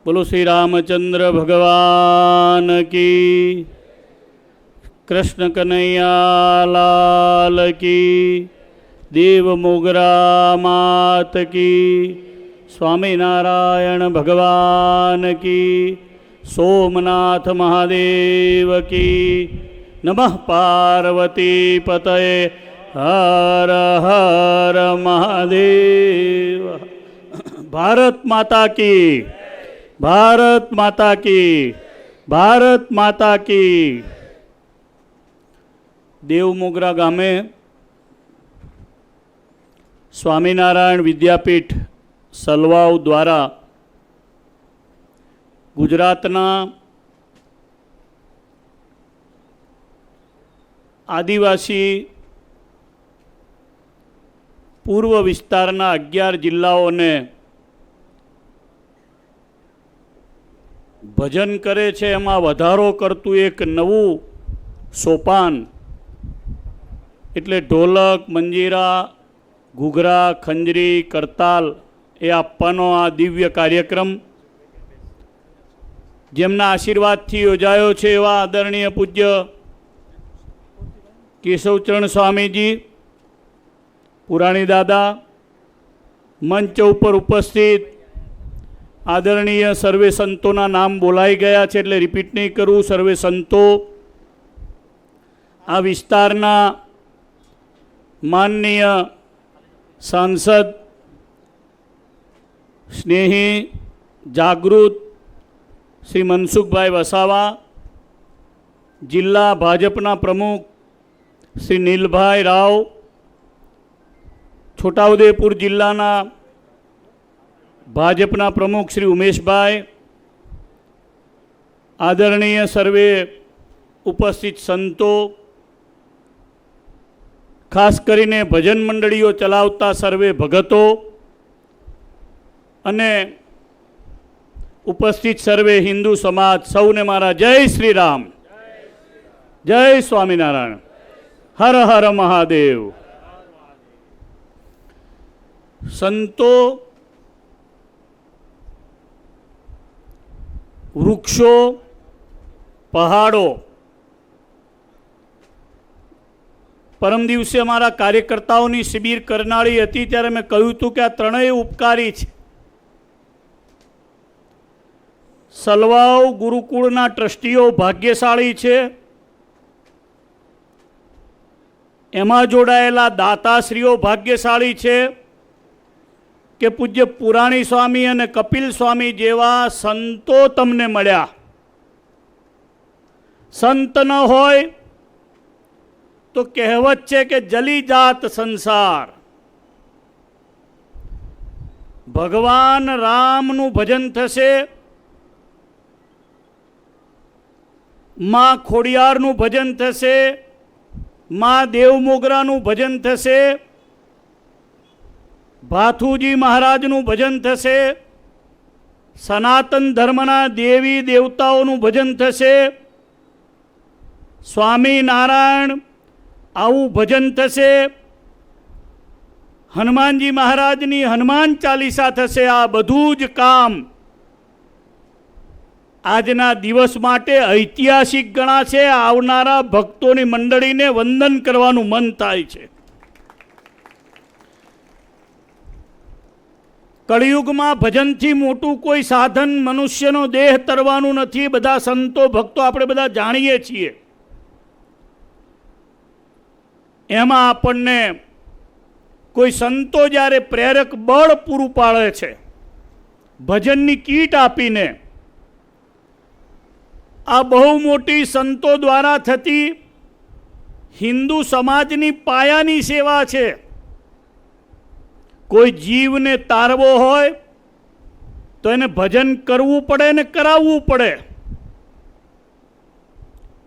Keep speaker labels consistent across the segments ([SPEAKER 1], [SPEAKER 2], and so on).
[SPEAKER 1] बोलो श्री रामचंद्र भगवान की, कृष्ण कन्हैया लाल की, देव मोगरा मात की, स्वामी नारायण भगवान की, सोमनाथ महादेव की। नमः पार्वती पतये हर हर महादेव। भारत माता की, भारत माता की, भारत माता की। देवमोगरा गामे स्वामीनारायण विद्यापीठ सलवाव द्वारा गुजरातना आदिवासी पूर्व विस्तारना 11 जिल्लाओने भजन करे छे, एमां वधारो करतुं एक नवुं सोपान एटले ढोलक, मंजीरा, घूघरा, खंजरी, करताल ए आपवानो आ दिव्य कार्यक्रम जेमना आशीर्वादथी योजायो छे एवा आदरणीय पूज्य केशवचरण स्वामीजी, पुराणी दादा, मंच पर उपस्थित आदरणीय सर्वे संतोना नाम बोलाई गया छे एटले रिपीट नहीं करूँ। सर्वे संतो, आ विस्तारना माननीय सांसद, स्नेही, जागृत श्री मनसुखभाई वसावा, जिला भाजपना प्रमुख श्री नीलभाई राव, छोटाउदेपुर जिल्लाना भाजपना प्रमुख श्री उमेशभाई, आदरणीय सर्वे उपस्थित संतो, खास करीने भजन मंडळीओ चलावता सर्वे भगतो अने उपस्थित सर्वे हिंदू समाज सौने मारा जय श्री राम, जय स्वामीनारायण, हर हर महादेव। संतो वृक्षों, पहाड़ों, परम दिवसे अमारा कार्यकर्ताओं शिबिर करनारी हती त्यारे मैं कह્યું હતું કે આ ત્રણેય ઉપકારી છે। સલવાવ ગુરુકુળના ટ્રસ્ટીઓ ભાગ્યશાળી છે, એમાં જોડાયેલા દાતાશ્રીઓ ભાગ્યશાળી છે કે પૂજ્ય પુરાણી સ્વામી અને કપિલ સ્વામી જેવા સંતો તમને મળ્યા। સંત ન હોય तो कहेवत है कि जली जात संसार। भगवान राम नु भजन थशे, मां खोडियार नु भजन थशे, मां देवमोगरा नु भजन थशे, भाथुजी महाराज नु भजन थशे, सनातन धर्मना देवी देवताओं नु भजन थशे, स्वामी नारायण आવું भजन थशे, हनुमानजी महाराजनी हनुमान चालीसा थशे। आ बधुं ज काम आजना दिवस माटे ऐतिहासिक गणाशे। आवनारा भक्तोनी मंडळीने वंदन करवानुं मन थाय छे। कलियुगमां भजनथी मोटुं कोई साधन मनुष्यनो देह तरवानुं नथी। बधा संतो भक्तो आपणे बधा जाणीए छीए। एमां आपणने कोई संतो ज्यारे प्रेरक बळ पूरुं पाडे छे, भजननी कीट आपीने, आ बहु मोटी संतो द्वारा थती हिंदू समाजनी पायानी सेवा छे। कोई जीवने तारवो होय तो एने भजन करवू पड़े ने करावू पड़े।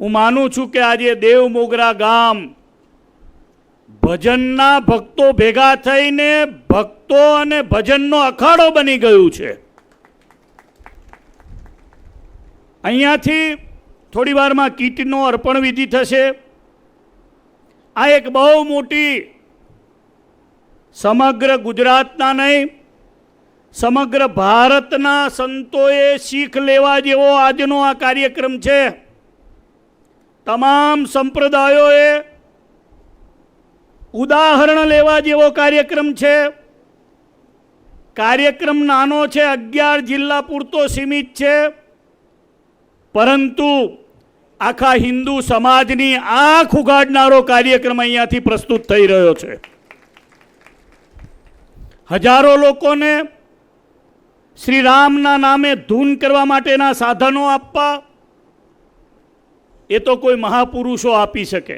[SPEAKER 1] हूँ मानु छूं के आजे देवमोगरा गाम भजनना भक्तो भेगा थईने भक्तो अने भजननो अखाड़ो बनी गयुं छे। अहींयाथी थोड़ी वारमां कीटनो अर्पण विधि थशे। आ एक बहु मोटी समग्र गुजरातना नहीं સમગ્ર ભારતના સંતોએ શીખ લેવા જેવો આજનો આ કાર્યક્રમ છે. તમામ સંપ્રદાયોએ ઉદાહરણ લેવા જેવો કાર્યક્રમ છે. કાર્યક્રમ નાનો છે, 11 જિલ્લા પૂરતો સીમિત છે, પરંતુ આખા હિન્દુ સમાજની આંખ ઉગાડનારો કાર્યક્રમ અહીંયાથી પ્રસ્તુત થઈ રહ્યો છે. હજારો લોકોને શ્રી રામના નામે ધૂન કરવા માટેના સાધનો આપવા એ તો કોઈ મહાપુરુષો આપી શકે.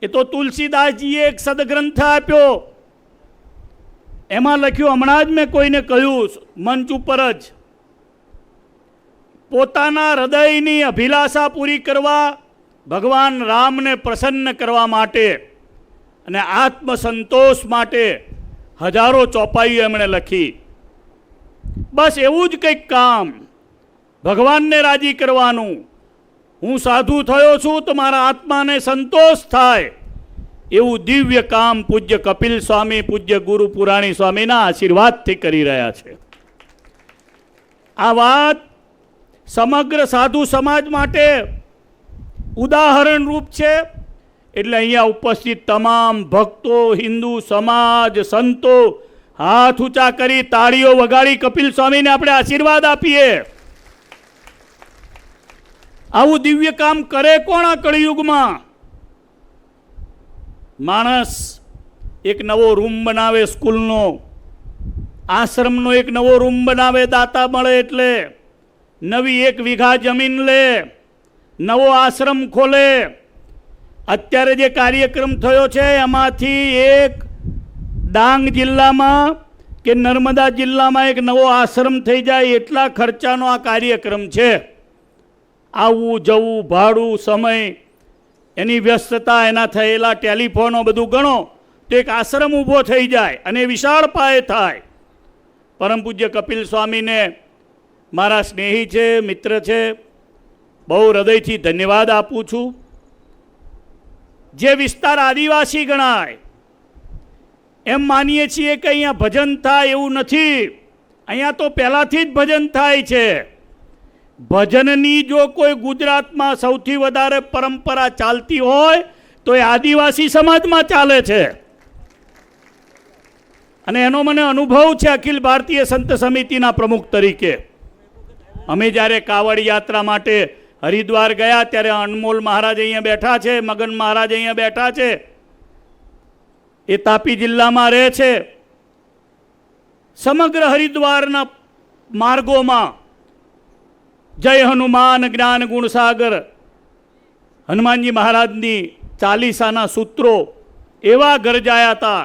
[SPEAKER 1] એ તો તુલસીદાસજીએ એક સદગ્રંથ આપ્યો, એમાં લખ્યું, હમણાં જ મેં કોઈને કહ્યું મંચ ઉપર જ, પોતાના હૃદયની અભિલાષા પૂરી કરવા, ભગવાન રામને પ્રસન્ન કરવા માટે અને આત્મસંતોષ માટે હજારો ચોપાઈઓ એમણે લખી. બસ એવું જ કંઈક કામ, ભગવાનને રાજી કરવાનું. હું સાધુ થયો છું તો મારા આત્માને સંતોષ થાય, એવું દિવ્ય કામ પૂજ્ય કપિલ સ્વામી, પૂજ્ય ગુરુ પુરાણી સ્વામીના આશીર્વાદથી કરી રહ્યા છે. આ વાત સમગ્ર સાધુ સમાજ માટે ઉદાહરણ રૂપ છે. એટલે અહીંયા ઉપસ્થિત તમામ ભક્તો, હિન્દુ સમાજ, સંતો હાથ ઊંચા કરી તાળીઓ વગાડી કપિલ સ્વામીને આપણે આશીર્વાદ આપીએ. આવું દિવ્ય કામ કરે કોણ આ કળિયુગમાં? માણસ એક નવો રૂમ બનાવે, સ્કૂલનો, આશ્રમનો એક નવો રૂમ બનાવે, દાતા મળે એટલે નવી 1 વીઘા જમીન લે, નવો આશ્રમ ખોલે. અત્યારે જે કાર્યક્રમ થયો છે એમાંથી એક ડાંગ જિલ્લામાં કે નર્મદા જિલ્લામાં એક નવો આશ્રમ થઈ જાય એટલા ખર્ચાનો આ કાર્યક્રમ છે. આવવું જવું, ભાડું, સમય, એની વ્યસ્તતા, એના થયેલા ટેલિફોનો બધું ગણો તો એક આશ્રમ ઊભો થઈ જાય અને વિશાળ પાયે થાય. પરમ પૂજ્ય કપિલ સ્વામીને મારા સ્નેહી છે, મિત્ર છે, બહુ હૃદયથી ધન્યવાદ આપું છું. જે વિસ્તાર આદિવાસી ગણાય, એમ માનીએ છીએ કે અહીંયા ભજન થાય એવું નથી. અહીંયા તો પહેલાંથી જ ભજન થાય છે. ભજનની જો કોઈ ગુજરાતમાં સૌથી વધારે પરંપરા ચાલતી હોય તો એ આદિવાસી સમાજમાં ચાલે છે. અને એનો મને અનુભવ છે અખિલ ભારતીય સંત સમિતિના પ્રમુખ તરીકે. અમે જ્યારે કાવડ યાત્રા માટે હરિદ્વાર ગયા ત્યારે અનમોલ મહારાજ અહીંયા બેઠા છે, મગન મહારાજ અહીંયા બેઠા છે, એ તાપી જિલ્લામાં રહે છે. સમગ્ર હરિદ્વારના માર્ગોમાં જય હનુમાન જ્ઞાન ગુણસાગર, હનુમાનજી મહારાજની ચાલીસાના સૂત્રો એવા ગરજાયા હતા.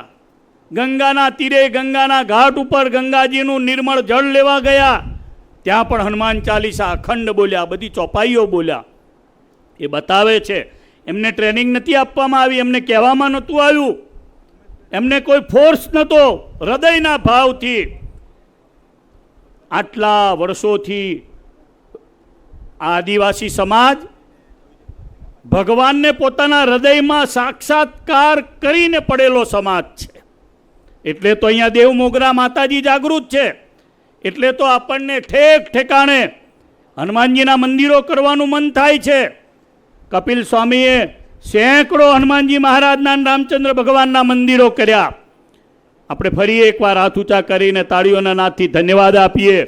[SPEAKER 1] ગંગાના તીરે, ગંગાના ઘાટ ઉપર ગંગાજીનું નિર્મળ જળ લેવા ગયા, ત્યાં પણ હનુમાન ચાલીસા અખંડ બોલ્યા, બધી ચોપાઈઓ બોલ્યા. એ બતાવે છે એમને ટ્રેનિંગ નથી આપવામાં આવી, એમને કહેવામાં નહોતું આવ્યું, એમને કોઈ ફોર્સ નહોતો, હૃદયના ભાવથી આટલા વર્ષોથી આદિવાસી સમાજ ભગવાનને પોતાના હૃદયમાં સાક્ષાત્કાર કરીને પડેલો સમાજ છે. એટલે તો અહીંયા દેવ મોગરા માતાજી જાગૃત છે. એટલે તો આપણને ઠેક ઠેકાણે હનુમાનજીના મંદિરો કરવાનું મન થાય છે. કપિલ સ્વામીએ સેંકડો હનુમાનજી મહારાજના, રામચંદ્ર ભગવાનના મંદિરો કર્યા. આપણે ફરી એકવાર હાથ ઊંચા કરીને તાળીઓના નાદથી ધન્યવાદ આપીએ.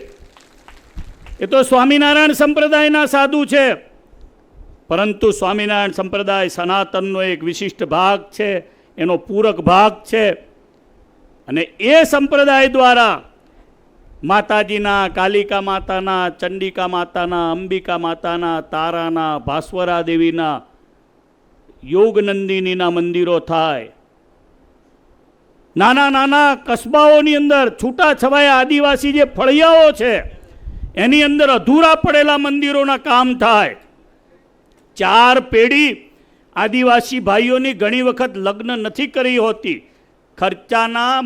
[SPEAKER 1] એ તો સ્વામિનારાયણ સંપ્રદાયના સાધુ છે, પરંતુ સ્વામિનારાયણ સંપ્રદાય સનાતનનો એક વિશિષ્ટ ભાગ છે, એનો પૂરક ભાગ છે. અને એ સંપ્રદાય દ્વારા માતાજીના, કાલિકા માતાના, ચંડિકા માતાના, અંબિકા માતાના, તારાના, ભાસ્વરા દેવીના, યોગનંદિનીના મંદિરો થાય. નાના નાના કસ્બાઓની અંદર છૂટા છવાયા આદિવાસી જે ફળિયાઓ છે એની અંદર અધૂરા પડેલા મંદિરોના કામ થાય. 4 પેઢી આદિવાસી ભાઈઓની ઘણી વખત લગ્ન નથી કરી હોતી. ખર્ચાના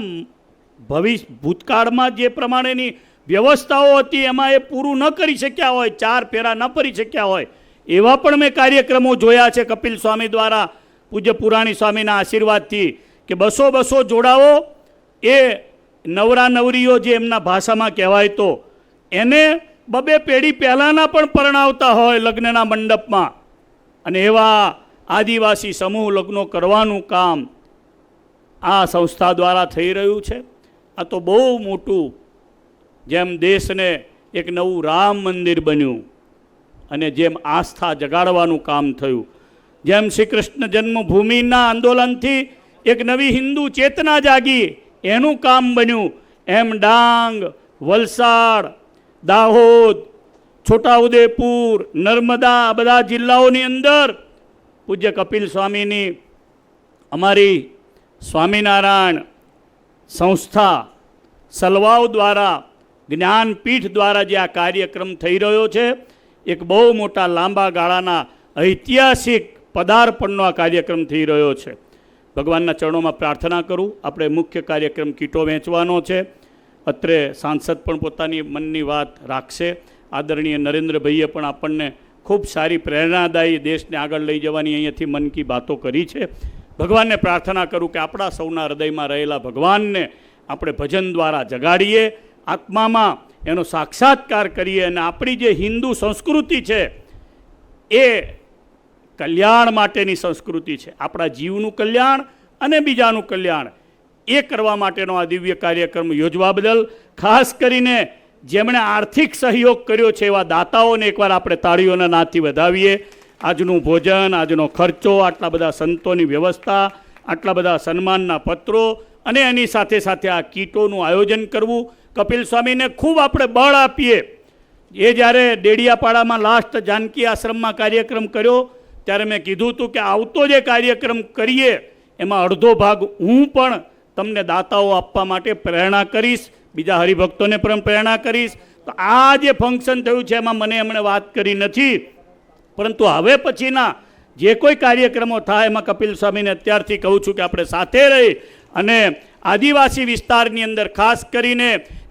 [SPEAKER 1] ભૂતકાળમાં જે પ્રમાણેની વ્યવસ્થાઓ હતી એમાં એ પૂરું ન કરી શક્યા હોય, 4 ફેરા ન ફરી શક્યા હોય, એવા પણ મેં કાર્યક્રમો જોયા છે કપિલ સ્વામી દ્વારા, પૂજ્ય પુરાણી સ્વામીના આશીર્વાદથી, કે 200 જોડાઓ એ નવરા નવરીઓ જે એમના ભાષામાં કહેવાય તો એને બબે પેઢી પહેલાંના પણ પરણાવતા હોય લગ્નના મંડપમાં, અને એવા આદિવાસી સમૂહ લગ્નો કરવાનું કામ આ સંસ્થા દ્વારા થઈ રહ્યું છે. આ તો બહુ મોટું, જેમ દેશને એક નવું રામ મંદિર બન્યું અને જેમ આસ્થા જગાડવાનું કામ થયું, જેમ શ્રી કૃષ્ણ જન્મભૂમિના આંદોલનથી એક નવી હિન્દુ ચેતના જાગી એનું કામ બન્યું, એમ ડાંગ, વલસાડ, દાહોદ, છોટાઉદેપુર, નર્મદા આ બધા જિલ્લાઓની અંદર પૂજ્ય કપિલ સ્વામીની અમારી સ્વામિનારાયણ સંસ્થા સલવાવ દ્વારા, જ્ઞાનપીઠ દ્વારા જે આ કાર્યક્રમ થઈ રહ્યો છે, એક બહુ મોટા લાંબા ગાળાના ઐતિહાસિક પદાર્પણનો આ કાર્યક્રમ થઈ રહ્યો છે. ભગવાનના ચરણોમાં પ્રાર્થના કરું. આપણે મુખ્ય કાર્યક્રમ કીટો વહેંચવાનો છે. અત્રે સાંસદ પણ પોતાની મનની વાત રાખશે. આદરણીય નરેન્દ્રભાઈએ પણ આપણને ખૂબ સારી પ્રેરણાદાયી દેશને આગળ લઈ જવાની અહીંયાથી મન કી બાતો કરી છે. ભગવાનને પ્રાર્થના કરું કે આપણા સૌના હૃદયમાં રહેલા ભગવાનને આપણે ભજન દ્વારા જગાડીએ, આત્મામાં એનો સાક્ષાત્કાર કરીએ, અને આપણી જે હિન્દુ સંસ્કૃતિ છે એ કલ્યાણ માટેની સંસ્કૃતિ છે. આપણા જીવનું કલ્યાણ અને બીજાનું કલ્યાણ એ કરવા માટેનો આ દિવ્ય કાર્યક્રમ યોજવા બદલ ખાસ કરીને જેમણે આર્થિક સહયોગ કર્યો છે એવા દાતાઓને એકવાર આપણે તાળીઓના નાદથી વધાવીએ. આજનું ભોજન, આજનો ખર્ચો, આટલા બધા સંતોની વ્યવસ્થા, આટલા બધા સન્માનના પત્રો અને એની સાથે સાથે આ કીટોનું આયોજન કરવું, કપિલ સ્વામીને ખૂબ આપણે બળ આપીએ. એ જ્યારે ડેડિયાપાડામાં લાસ્ટ જાનકી આશ્રમમાં કાર્યક્રમ કર્યો ત્યારે મેં કીધું હતું કે આવતો જે કાર્યક્રમ કરીએ એમાં અડધો ભાગ હું પણ તમને દાતાઓ આપવા માટે પ્રેરણા કરીશ, બીજા હરિભક્તોને પણ પ્રેરણા કરીશ. તો આ જે ફંક્શન થયું છે એમાં મને એમણે વાત કરી નથી, પરંતુ હવે પછીના જે કોઈ કાર્યક્રમો થાય એમાં કપિલ સ્વામીને અત્યારથી કહું છું કે આપણે સાથે રહી અને આદિવાસી વિસ્તારની અંદર ખાસ કરીને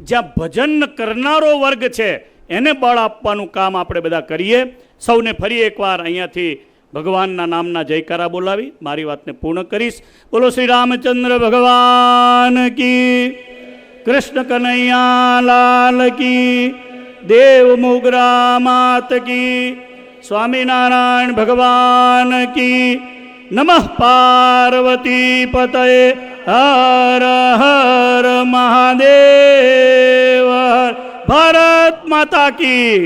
[SPEAKER 1] જ્યાં ભજન કરનારો વર્ગ છે એને બળ આપવાનું કામ આપણે બધા કરીએ. સૌને ફરી એકવાર અહીંયાથી ભગવાનના નામના જયકારા બોલાવી મારી વાતને પૂર્ણ કરીશ. બોલો શ્રી રામચંદ્ર ભગવાન કી, કૃષ્ણ કનૈયા લાલ કી, દેવ મોગરા માત કી, સ્વામિનારાયણ ભગવાન કી. નમઃ પાર્વતી પતયે હર હર મહાદેવ. ભારત માતા કી.